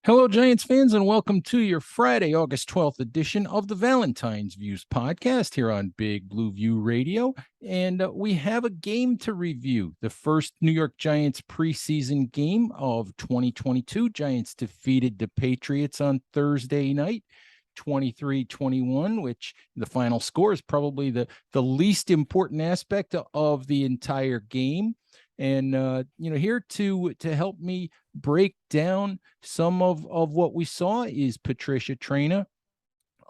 Hello, Giants fans, and welcome to your Friday, August 12th edition of the Valentine's Views podcast here on Big Blue View Radio. And we have a game to review. The first New York Giants preseason game of 2022. Giants defeated the Patriots on Thursday night, 23-21, which the final score is probably the least important aspect of the entire game. And here to help me break down some of what we saw is Patricia Traina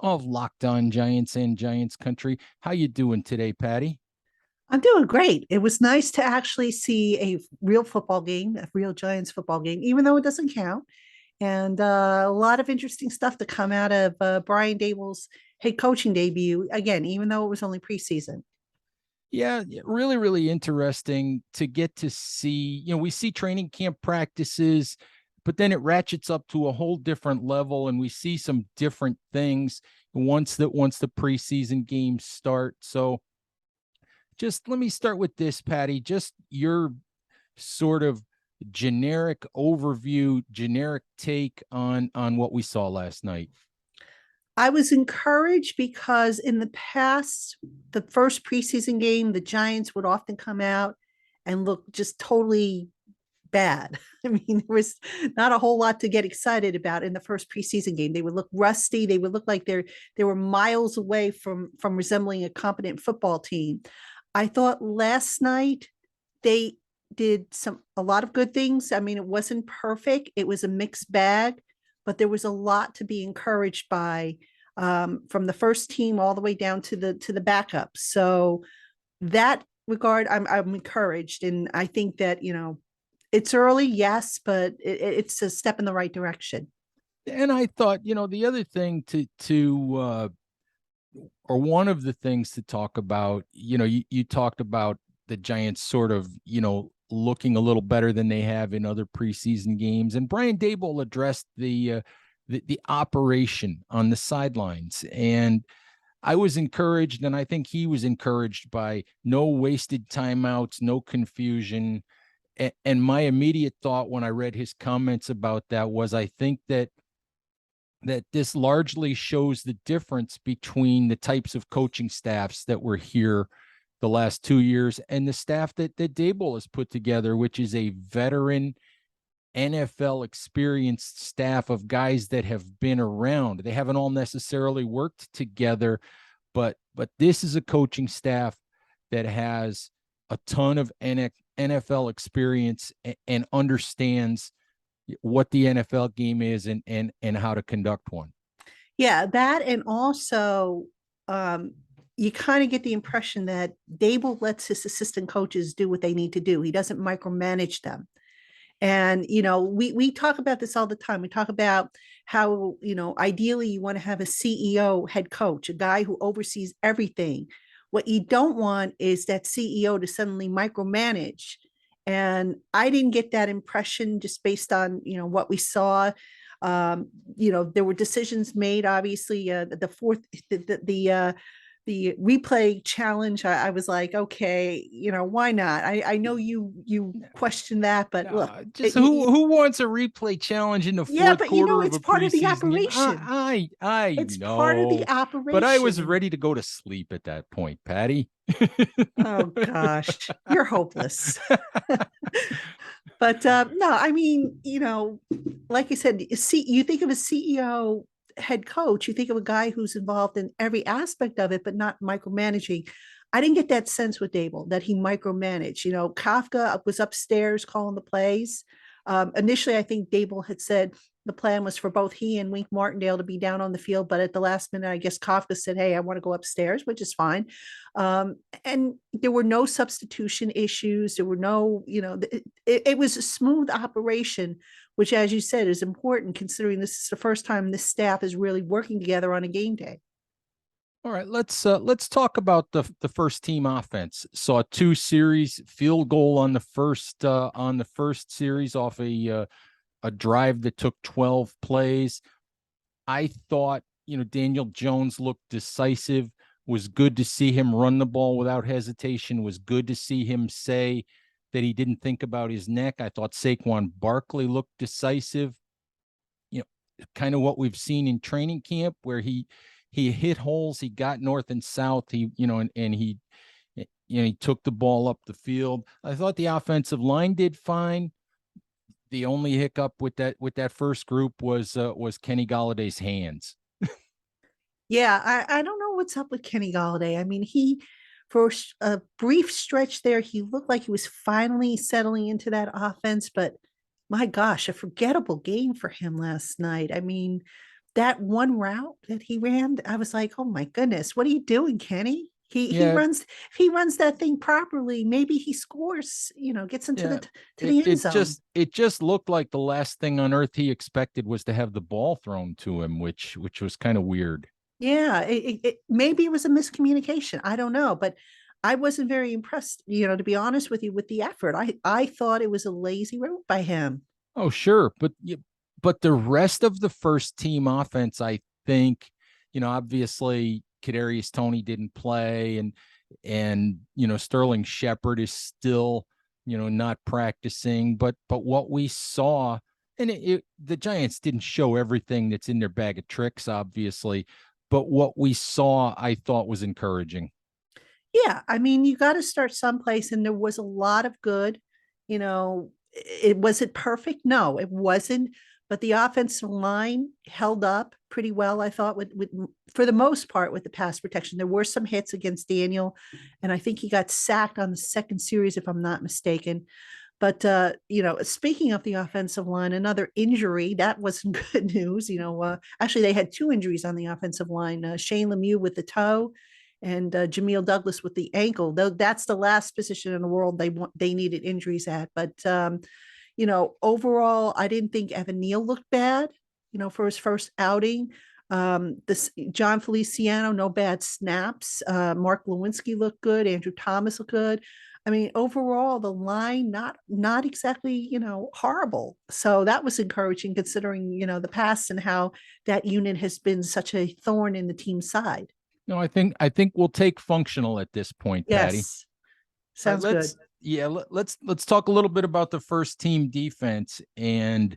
of Locked On Giants and Giants Country. How you doing today, Patty? I'm doing great. It was nice to actually see a real football game, a real Giants football game, even though it doesn't count. And a lot of interesting stuff to come out of Brian Dable's head coaching debut. Again, even though it was only preseason. Yeah, really, really interesting to get to see. We see training camp practices, but then it ratchets up to a whole different level, and we see some different things once the preseason games start. So just let me start with this, Patty. Just your sort of generic overview, generic take on what we saw last night. I was encouraged because in the past, the first preseason game, the Giants would often come out and look just totally bad. I mean, there was not a whole lot to get excited about in the first preseason game. They would look rusty. They would look like they were miles away from resembling a competent football team. I thought last night they did a lot of good things. I mean, it wasn't perfect. It was a mixed bag, but there was a lot to be encouraged by, from the first team all the way down to the backups. So that regard, I'm encouraged, and I think that it's early, yes, but it's a step in the right direction. And I thought, the other thing or one of the things to talk about, you talked about the Giants sort of, looking a little better than they have in other preseason games. And Brian Dable addressed the operation on the sidelines. And I was encouraged, and I think he was encouraged by no wasted timeouts, no confusion. And my immediate thought when I read his comments about that was, I think that this largely shows the difference between the types of coaching staffs that were here the last 2 years and the staff that Dable has put together, which is a veteran NFL experienced staff of guys that have been around. They haven't all necessarily worked together, but this is a coaching staff that has a ton of NFL experience and understands what the NFL game is and how to conduct one. Yeah, that, and also you kind of get the impression that Dable lets his assistant coaches do what they need to do. He doesn't micromanage them. And we talk about this all the time. We talk about how ideally you want to have a CEO head coach, a guy who oversees everything. What you don't want is that CEO to suddenly micromanage. And I didn't get that impression just based on what we saw. There were decisions made. Obviously, the replay challenge. I was like, okay, why not? I know you question that, but look, who wants a replay challenge in the yeah, fourth but quarter of it's a part of the preseason game? operation. I It's part of the know, but I was operation. ready to go to sleep at that point, Patty. Oh gosh, you're hopeless. But no, I mean, like I said, you think of a CEO head coach, you think of a guy who's involved in every aspect of it, but not micromanaging. I didn't get that sense with Dable that he micromanaged. Kafka was upstairs calling the plays. Initially, I think Dable had said the plan was for both he and Wink Martindale to be down on the field, but at the last minute, I guess Kafka said, "Hey, I want to go upstairs," which is fine. And there were no substitution issues. There were no, it was a smooth operation, which, as you said, is important considering this is the first time this staff is really working together on a game day. All right, let's talk about the first team offense. Saw 2 series, field goal on the first series off a drive that took 12 plays. I thought, Daniel Jones looked decisive. Was good to see him run the ball without hesitation. Was good to see him say that he didn't think about his neck. I thought Saquon Barkley looked decisive. kind of what we've seen in training camp, where he hit holes, he got north and south, and he took the ball up the field. I thought the offensive line did fine. The only hiccup with that first group was Kenny Galladay's hands. Yeah, I don't know what's up with Kenny Galladay. I mean, for a brief stretch there, he looked like he was finally settling into that offense, but my gosh, a forgettable game for him last night. I mean, that one route that he ran, I was like, oh my goodness, what are you doing, Kenny? He Yeah, runs if he runs that thing properly, maybe he scores, gets into yeah. to the end It zone. just looked like the last thing on earth he expected was to have the ball thrown to him, which was kind of weird. Yeah, maybe it was a miscommunication. I don't know, but I wasn't very impressed, to be honest with you, with the effort. I thought it was a lazy route by him. Oh, sure, but the rest of the first team offense, I think, obviously Kadarius Toney didn't play, and Sterling Shepard is still not practicing, but what we saw, and the Giants didn't show everything that's in their bag of tricks, obviously, but what we saw, I thought, was encouraging. Yeah, I mean, you got to start someplace, and there was a lot of good. It was it perfect? No, it wasn't. But the offensive line held up pretty well, I thought, with for the most part with the pass protection. There were some hits against Daniel, and I think he got sacked on the second series, if I'm not mistaken. But speaking of the offensive line, another injury that wasn't good news. Actually, they had two injuries on the offensive line: Shane Lemieux with the toe, and Jameel Douglas with the ankle. Though that's the last position in the world they needed injuries at. But overall, I didn't think Evan Neal looked bad. For his first outing. This John Feliciano, no bad snaps. Mark Lewinsky looked good. Andrew Thomas looked good. I mean, overall, the line not exactly horrible. So that was encouraging considering the past and how that unit has been such a thorn in the team's side. No, I think we'll take functional at this point, Patty. Yes, All right, sounds good. let's talk a little bit about the first team defense, and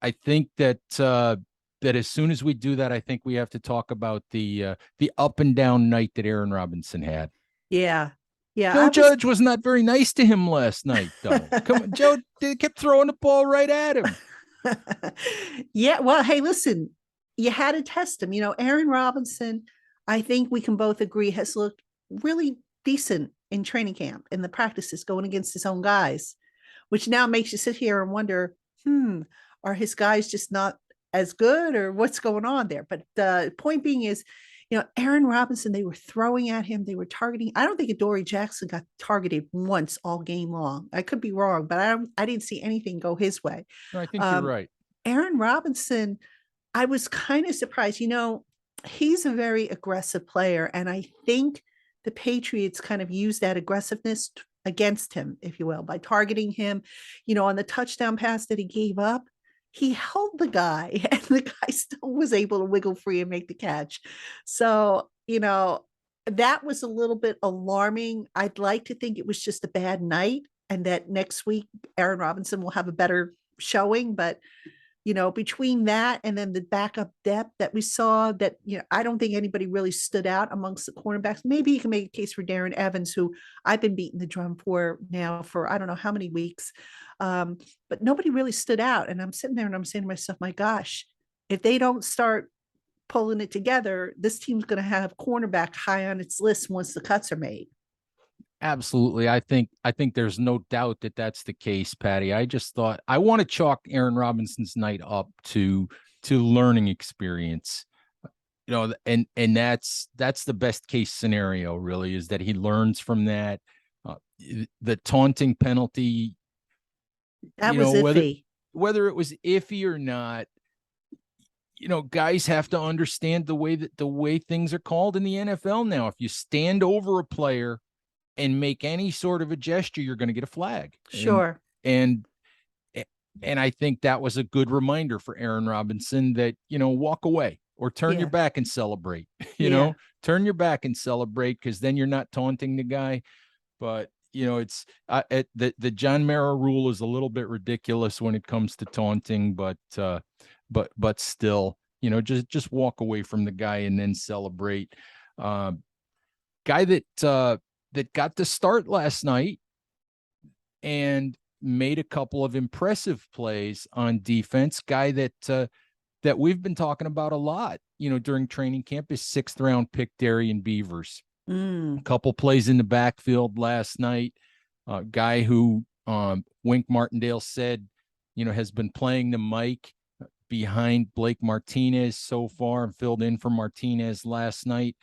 I think that as soon as we do that, I think we have to talk about the up and down night that Aaron Robinson had. Yeah, yeah. Joe I was Judge was not very nice to him last night, though. Come on, Joe, they kept throwing the ball right at him. yeah, well, hey, listen, you had to test him. Aaron Robinson, I think we can both agree, has looked really decent in training camp in the practices going against his own guys, which now makes you sit here and wonder, are his guys just not as good or what's going on there? But the point being is, Aaron Robinson, they were throwing at him, they were targeting. I don't think Adoree Jackson got targeted once all game long. I could be wrong, but I didn't see anything go his way. No, I think you're Um, right. Aaron Robinson, I was kind of surprised. He's a very aggressive player, and I think the Patriots kind of used that aggressiveness against him, if you will, by targeting him. On the touchdown pass that he gave up, he held the guy, and the guy still was able to wiggle free and make the catch. So, that was a little bit alarming. I'd like to think it was just a bad night and that next week Aaron Robinson will have a better showing, but between that and then the backup depth that we saw, that I don't think anybody really stood out amongst the cornerbacks. Maybe you can make a case for Darren Evans, who I've been beating the drum for now for I don't know how many weeks, but nobody really stood out. And I'm sitting there and I'm saying to myself, my gosh, if they don't start pulling it together, this team's going to have cornerback high on its list once the cuts are made. Absolutely. I think there's no doubt that that's the case, Patty. I just thought I want to chalk Aaron Robinson's night up to learning experience. And that's the best case scenario, really, is that he learns from that. Uh, the taunting penalty, That you was know, whether iffy. whether it was iffy or not, guys have to understand the way things are called in the NFL now. If you stand over a player and make any sort of a gesture, you're going to get a flag. Sure. And and I think that was a good reminder for Aaron Robinson that, walk away or turn your Yeah. back and celebrate. Yeah. Turn your back and celebrate, because then you're not taunting the guy. But it's the John Mara rule is a little bit ridiculous when it comes to taunting, but still, just walk away from the guy and then celebrate. Guy that got the start last night and made a couple of impressive plays on defense. Guy that we've been talking about a lot, during training camp, is 6th-round pick Darien Beavers. A couple plays in the backfield last night. Guy who Wink Martindale said, has been playing the mic behind Blake Martinez so far and filled in for Martinez last night.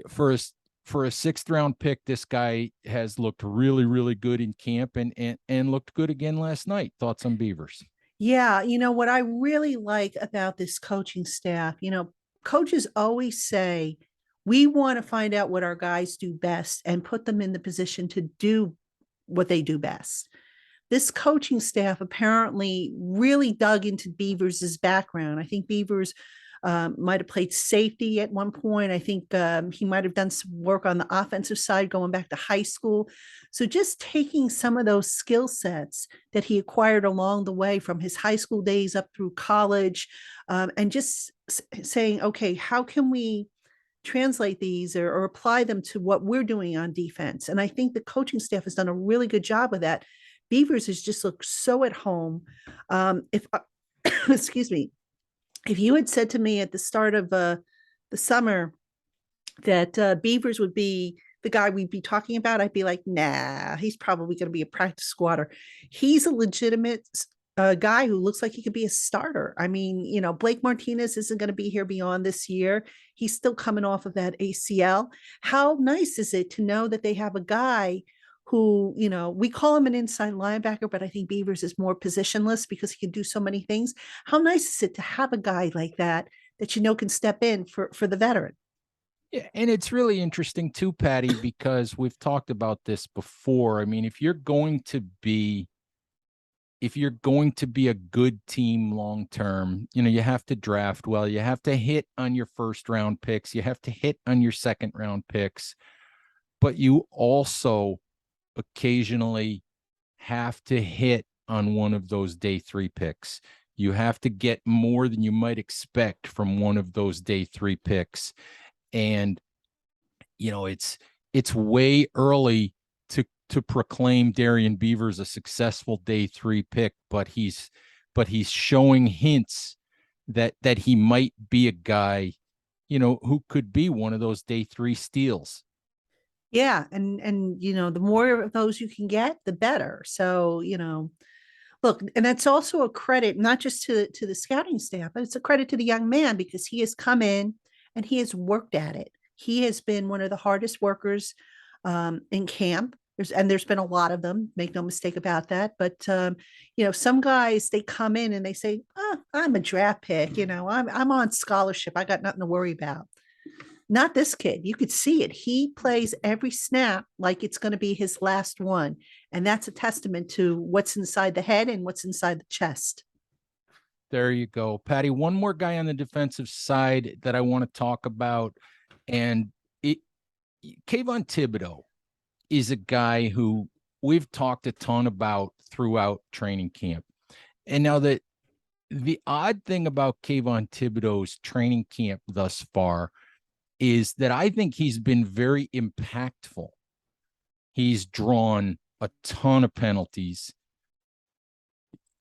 For a 6th-round pick, this guy has looked really, really good in camp and looked good again last night. Thoughts on Beavers? Yeah, what I really like about this coaching staff, coaches always say, we want to find out what our guys do best and put them in the position to do what they do best. This coaching staff apparently really dug into Beavers' background. I think Beavers might have played safety at one point. I think he might have done some work on the offensive side going back to high school. So just taking some of those skill sets that he acquired along the way from his high school days up through college, and just saying, okay, how can we translate these or apply them to what we're doing on defense? And I think the coaching staff has done a really good job of that. Beavers has just looked so at home. If excuse me, if you had said to me at the start of the summer that Beavers would be the guy we'd be talking about, I'd be like, nah, he's probably going to be a practice squatter. He's a legitimate guy who looks like he could be a starter. I mean, Blake Martinez isn't going to be here beyond this year. He's still coming off of that ACL. How nice is it to know that they have a guy who, we call him an inside linebacker, but I think Beavers is more positionless because he can do so many things. How nice is it to have a guy like that can step in for the veteran? Yeah, and it's really interesting too, Patty, because we've talked about this before. I mean, if you're going to be a good team long term, you have to draft well. You have to hit on your 1st-round picks. You have to hit on your 2nd-round picks. But you also occasionally have to hit on one of those day 3 picks. You have to get more than you might expect from one of those day 3 picks. And, it's way early to proclaim Darien Beavers a successful day 3 pick, but he's showing hints that he might be a guy, who could be one of those day 3 steals. Yeah, and the more of those you can get, the better. So, look, and that's also a credit not just to the scouting staff, but it's a credit to the young man because he has come in and he has worked at it. He has been one of the hardest workers in camp. There's been a lot of them, make no mistake about that. But some guys, they come in and they say, oh, I'm a draft pick, I'm on scholarship. I got nothing to worry about. Not this kid. You could see it. He plays every snap like it's going to be his last one. And that's a testament to what's inside the head and what's inside the chest. There you go, Patty. One more guy on the defensive side that I want to talk about. And Keanu Thibodeau is a guy who we've talked a ton about throughout training camp. And now the odd thing about Keanu Thibodeau's training camp thus far is that I think he's been very impactful. He's drawn a ton of penalties.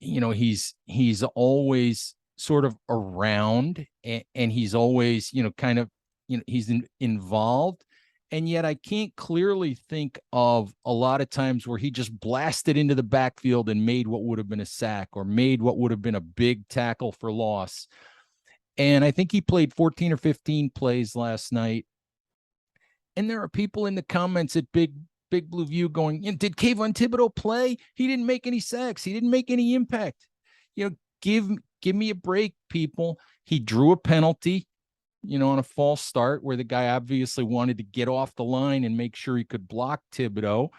He's always sort of around and he's always, kind of, he's involved. And yet I can't clearly think of a lot of times where he just blasted into the backfield and made what would have been a sack or made what would have been a big tackle for loss. And I think he played 14 or 15 plays last night. And there are people in the comments at Big Blue View going, did Keanu Thibodeau play? He didn't make any sacks. He didn't make any impact. Give me a break, people. He drew a penalty, on a false start where the guy obviously wanted to get off the line and make sure he could block Thibodeau.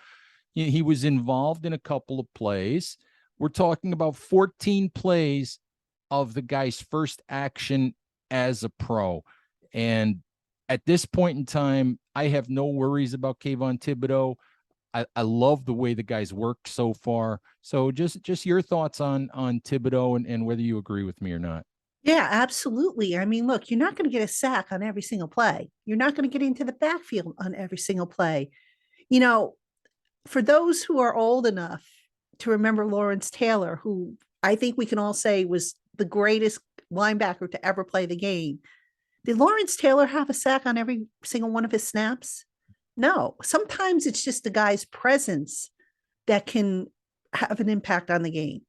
He was involved in a couple of plays. We're talking about 14 plays of the guy's first action as a pro. And at this point in time, I have no worries about Keanu Thibodeau. I love the way the guys work so far. So just your thoughts on Thibodeau and whether you agree with me or not. Yeah, absolutely. I mean, look, you're not going to get a sack on every single play. You're not going to get into the backfield on every single play. You know, for those who are old enough to remember Lawrence Taylor, who I think we can all say was the greatest linebacker to ever play the game, did Lawrence Taylor have a sack on every single one of his snaps? No. Sometimes it's just the guy's presence that can have an impact on the game.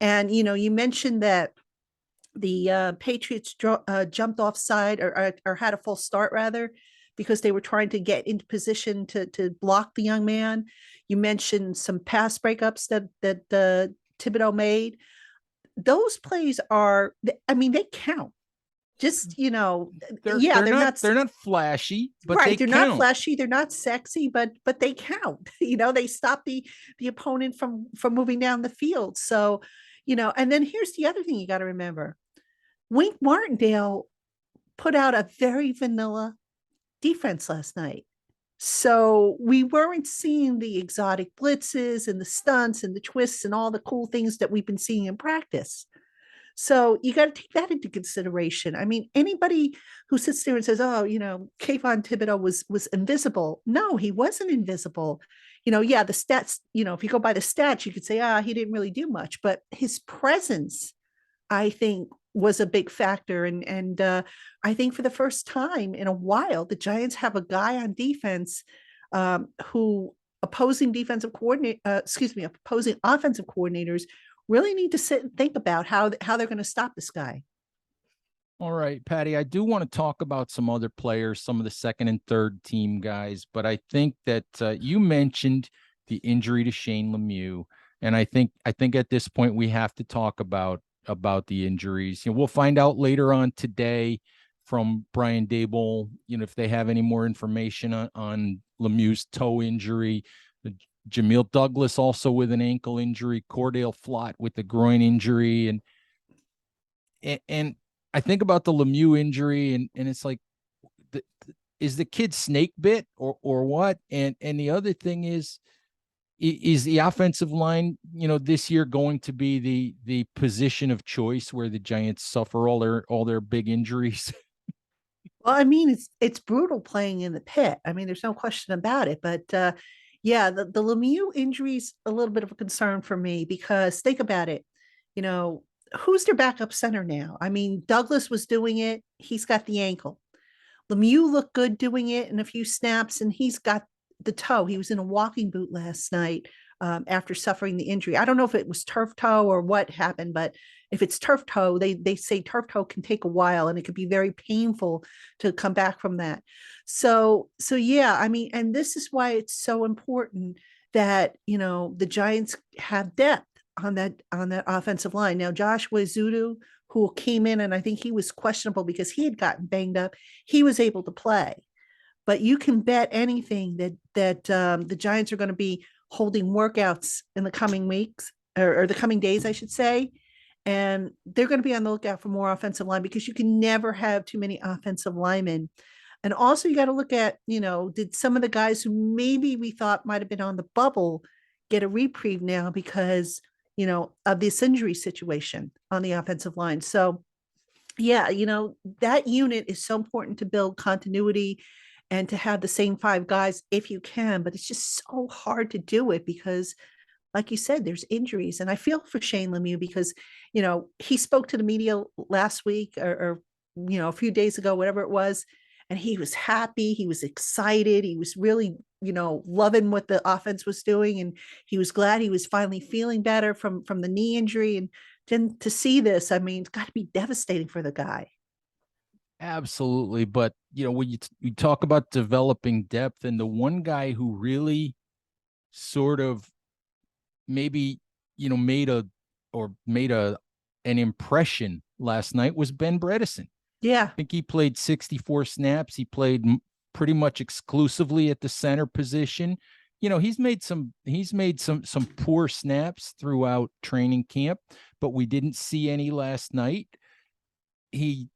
And, you mentioned that the Patriots jumped offside or had a false start rather because they were trying to get into position to block the young man. You mentioned some pass breakups that Thibodeau made. Those plays are, I mean, they count. Just They're yeah, they're they're not not they're not flashy, but they right. They're not count. flashy. They're not sexy, but they count. They stop the opponent from moving down the field. So, and then here's the other thing you got to remember: Wink Martindale put out a very vanilla defense last night. So we weren't seeing the exotic blitzes and the stunts and the twists and all the cool things that we've been seeing in practice. So you got to take that into consideration. I mean, anybody who sits there and says, "Oh, Kayvon Thibodeau was invisible," no, he wasn't invisible. Yeah, the stats. If you go by the stats, you could say, he didn't really do much, but his presence, I think, was a big factor. And I think for the first time in a while, the Giants have a guy on defense who opposing offensive coordinators really need to sit and think about how they're going to stop this guy. All right, Patty, I do want to talk about some other players, some of the second and third team guys, but I think that you mentioned the injury to Shane Lemieux, and I think at this point we have to talk about the injuries. We'll find out later on today from Brian Dable, if they have any more information on Lemieux's toe injury. Jamil Douglas also with an ankle injury, Cordale Flott with the groin injury, and I think about the Lemieux injury, and it's like, is the kid snake bit or what? And the other thing is the offensive line, this year going to be the position of choice where the Giants suffer all their big injuries? Well, I mean, it's brutal playing in the pit. I mean, there's no question about it. But yeah, the Lemieux injury is a little bit of a concern for me because think about it. You know, who's their backup center now? I mean, Douglas was doing it. He's got the ankle. Lemieux looked good doing it in a few snaps, and he's got the toe. He was in a walking boot last night after suffering the injury. I don't know if it was turf toe or what happened, but if it's turf toe, they say turf toe can take a while and it could be very painful to come back from that. So yeah, I mean, and this is why it's so important that the Giants have depth on that offensive line. Now, Joshua Ezeudu, who came in, and I think he was questionable because he had gotten banged up, he was able to play. But you can bet anything that the Giants are going to be holding workouts in the coming weeks or the coming days, I should say. And they're going to be on the lookout for more offensive line because you can never have too many offensive linemen. And also, you got to look at, did some of the guys who maybe we thought might have been on the bubble get a reprieve now because, of this injury situation on the offensive line? So, yeah, that unit is so important to build continuity and to have the same five guys if you can, but it's just so hard to do it because, like you said, there's injuries. And I feel for Shane Lemieux because, he spoke to the media last week or a few days ago, whatever it was, and he was happy, he was excited, he was really, loving what the offense was doing, and he was glad he was finally feeling better from the knee injury. And then to see this, I mean, it's got to be devastating for the guy. Absolutely. But, when you talk about developing depth, and the one guy who really sort of maybe, made an impression last night was Ben Bredesen. Yeah. I think he played 64 snaps. He played pretty much exclusively at the center position. He's made some poor snaps throughout training camp, but we didn't see any last night. He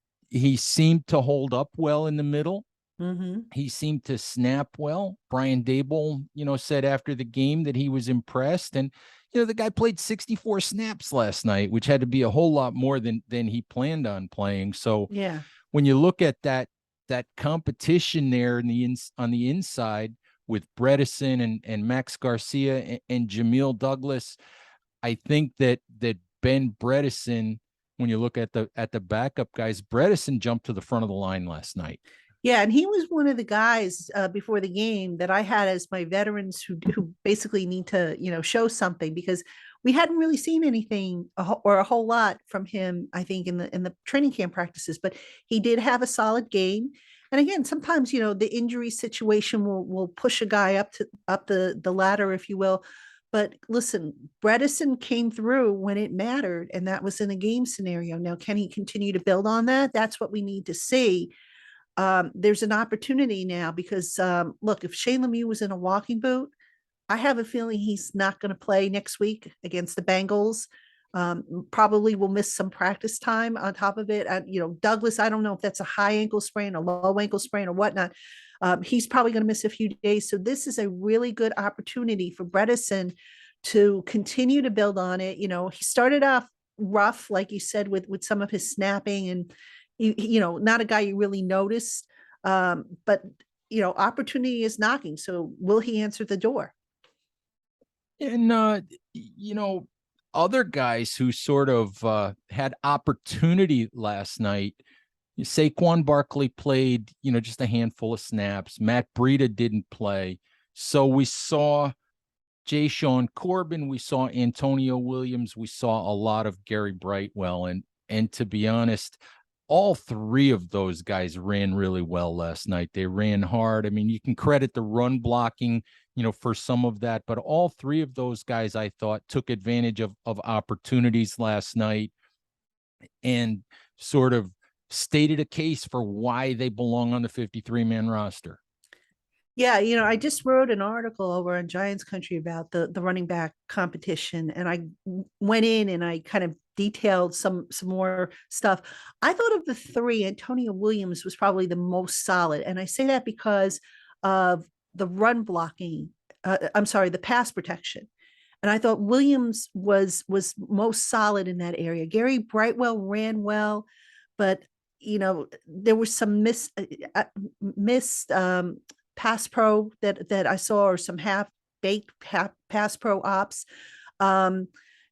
seemed to hold up well in the middle. Mm-hmm. He seemed to snap well. Brian Dable, said after the game that he was impressed. And, the guy played 64 snaps last night, which had to be a whole lot more than he planned on playing. So Yeah. when you look at that competition there on the inside with Bredesen and Max Garcia and Jamil Douglas, I think that Ben Bredesen, when you look at the backup guys, Bredesen jumped to the front of the line last night. Yeah, and he was one of the guys before the game that I had as my veterans who basically need to show something, because we hadn't really seen anything or a whole lot from him. I think in the training camp practices, but he did have a solid game. And again, sometimes the injury situation will push a guy up the ladder, if you will. But listen, Bredesen came through when it mattered, and that was in a game scenario. Now, can he continue to build on that? That's what we need to see. There's an opportunity now because look, if Shane Lemieux was in a walking boot, I have a feeling he's not going to play next week against the Bengals. Probably will miss some practice time on top of it. Douglas, I don't know if that's a high ankle sprain, a low ankle sprain, or whatnot. He's probably going to miss a few days. So this is a really good opportunity for Bredesen to continue to build on it. He started off rough, like you said, with some of his snapping, and not a guy you really noticed. But opportunity is knocking. So will he answer the door? And other guys who sort of had opportunity last night. Saquon Barkley played, just a handful of snaps. Matt Breida didn't play. So we saw Jay Sean Corbin, we saw Antonio Williams, we saw a lot of Gary Brightwell. And to be honest, all three of those guys ran really well last night. They ran hard. I mean, you can credit the run blocking, for some of that, but all three of those guys, I thought, took advantage of opportunities last night and sort of stated a case for why they belong on the 53-man roster. Yeah, I just wrote an article over on Giants Country about the running back competition, and I went in and I kind of detailed some more stuff. I thought of the three, Antonio Williams was probably the most solid, and I say that because of the run blocking. I'm sorry, the pass protection. And I thought Williams was most solid in that area. Gary Brightwell ran well, but there was some missed pass pro that I saw, or some half baked pass pro ops. Um,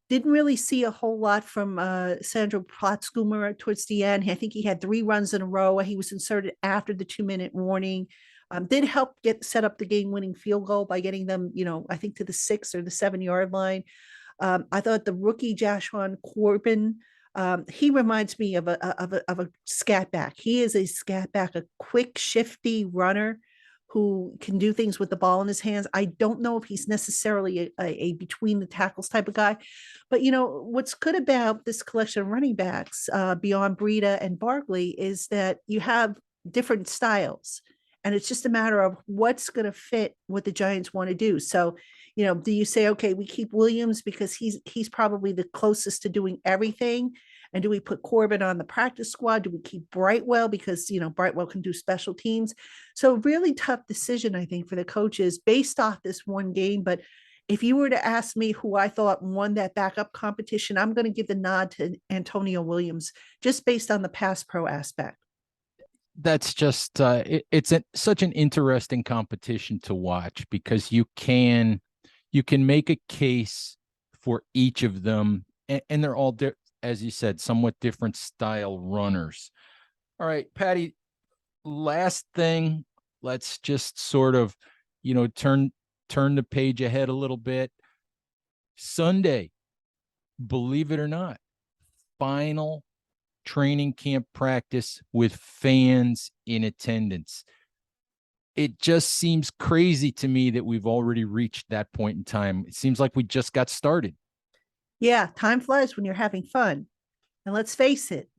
didn't really see a whole lot from Sandro Platzkummer towards the end. I think he had 3 runs in a row. He was inserted after the 2-minute warning. Did help set up the game-winning field goal by getting them, I think to the 6 or the 7-yard line. I thought the rookie Joshua Corbin, he reminds me of a scat back. He is a scat back, a quick, shifty runner who can do things with the ball in his hands. I don't know if he's necessarily a between the tackles type of guy, but what's good about this collection of running backs beyond Breida and Barkley is that you have different styles, and it's just a matter of what's going to fit what the Giants want to do. So, do you say, okay, we keep Williams because he's probably the closest to doing everything? And do we put Corbin on the practice squad? Do we keep Brightwell because Brightwell can do special teams? So really tough decision, I think, for the coaches based off this one game. But if you were to ask me who I thought won that backup competition, I'm going to give the nod to Antonio Williams just based on the pass pro aspect. That's just it's such an interesting competition to watch because you can make a case for each of them, and they're all as you said, somewhat different style runners. All right, Patty, last thing, let's just sort of turn the page ahead a little bit. Sunday, believe it or not, final training camp practice with fans in attendance. It just seems crazy to me that we've already reached that point in time. It seems like we just got started. Yeah, time flies when you're having fun. And let's face it,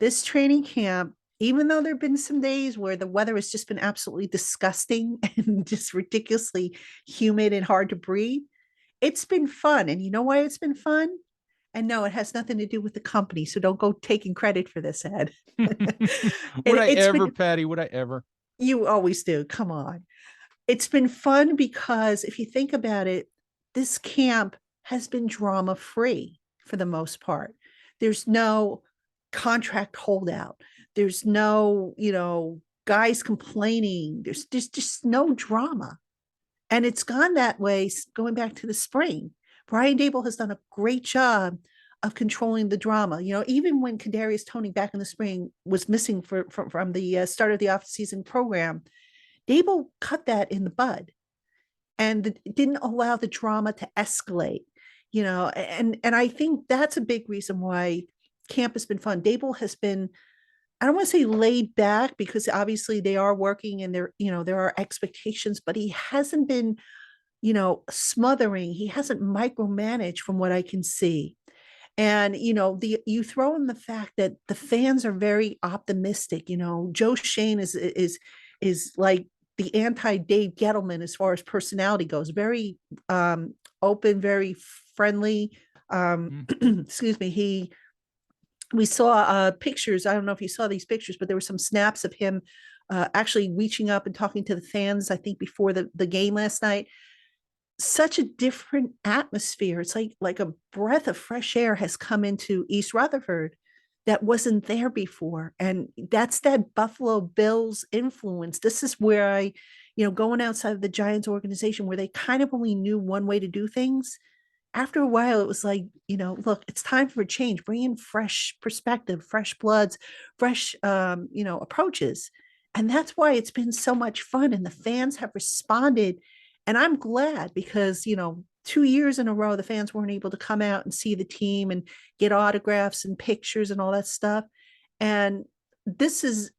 this training camp, even though there have been some days where the weather has just been absolutely disgusting and just ridiculously humid and hard to breathe, it's been fun. And you know why it's been fun? And no, it has nothing to do with the company. So don't go taking credit for this, Ed. Would I It's ever, been Patty? Would I ever? You always do. Come on. It's been fun because if you think about it, this camp has been drama free for the most part. There's no contract holdout. There's no, guys complaining. There's just no drama. And it's gone that way going back to the spring. Brian Dable has done a great job of controlling the drama. Even when Kadarius Toney back in the spring was missing from the start of the offseason program, Dable cut that in the bud and didn't allow the drama to escalate. And I think that's a big reason why camp has been fun. Dable has been, I don't want to say laid back because obviously they are working and there are expectations, but he hasn't been, smothering. He hasn't micromanaged from what I can see. And you throw in the fact that the fans are very optimistic. Joe Shane is like the anti Dave Gettleman as far as personality goes. Very open, very friendly. Excuse me. We saw pictures. I don't know if you saw these pictures, but there were some snaps of him actually reaching up and talking to the fans. I think before the game last night. Such a different atmosphere. It's like a breath of fresh air has come into East Rutherford that wasn't there before. And that's that Buffalo Bills influence. This is where going outside of the Giants organization where they kind of only knew one way to do things. After a while, it was like, look, it's time for a change. Bring in fresh perspective, fresh bloods, fresh, approaches. And that's why it's been so much fun. And the fans have responded. And I'm glad because, 2 years in a row, the fans weren't able to come out and see the team and get autographs and pictures and all that stuff. And this is,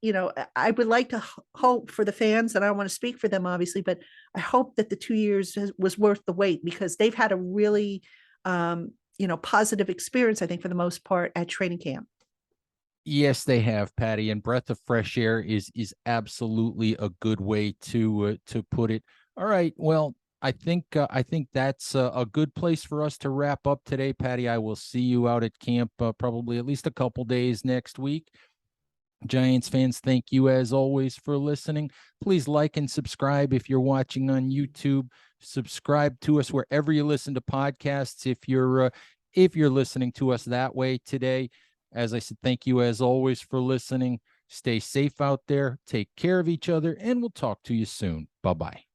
I would like to hope for the fans, and I don't want to speak for them, obviously, but I hope that the 2 years was worth the wait because they've had a really, positive experience, I think, for the most part at training camp. Yes, they have, Patty, and breath of fresh air is absolutely a good way to put it. All right, well, I think that's a good place for us to wrap up today, Patty. I will see you out at camp probably at least a couple days next week. Giants fans, thank you as always for listening. Please like and subscribe if you're watching on YouTube. Subscribe to us wherever you listen to podcasts. If you're listening to us that way today, as I said, thank you as always for listening. Stay safe out there. Take care of each other, and we'll talk to you soon. Bye-bye.